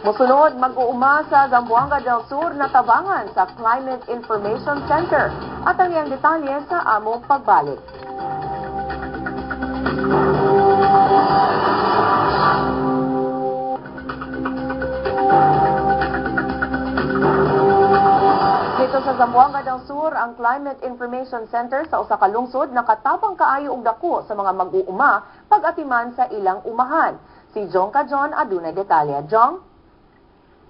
Musunod, mag-uuma sa Zamboanga del Sur na tabangan sa Climate Information Center. At ang iyang detalye sa among pagbalik. Dito sa Zamboanga del Sur, ang Climate Information Center sa usa ka lungsod nakatabang kaayo og dako sa mga mag-uuma pag-atiman sa ilang umahan. Si Jong Kajon adunay detalye. Jong?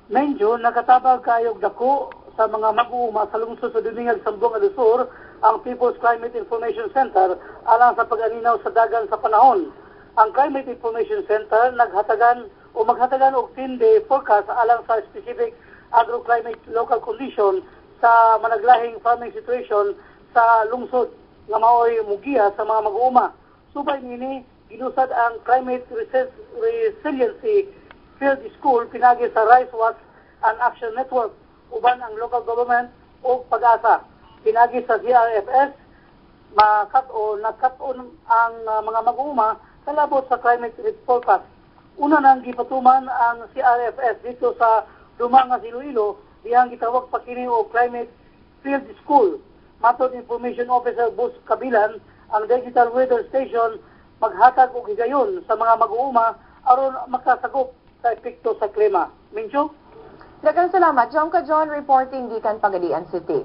Medyo nakatabang kaayo og dako sa mga mag-uuma sa lungsod sa Dumingag, Zamboanga del Sur ang People's Climate Information Center alang sa pag-aninaw sa dagan sa panahon. Ang Climate Information Center maghatagan og 10-day forecast alang sa specific agroclimate local condition sa managlahing farming situation sa lungsod nga maoy mugiya sa mga mag-uuma. Subay nini ginusad ang Climate Resiliency Field School pinagi sa Rice Watch and Action Network uban ang local government o pag-asa. Pinagi sa CRFS nagkat-on ang mga mag-uuma kalabot sa climate forecast. Una nang gipatuman ang CRFS dito sa Dumanga, Iloilo, diyang gitawag pa kini o Climate Field School. Matod Information Officer Bus Kabilan, ang digital weather station maghatag og higayon sa mga mag-uuma aron makasagop sa epekto sa klima. Mincho? Daghang salamat, Jong Kajon, reporting gikan Pagadian City.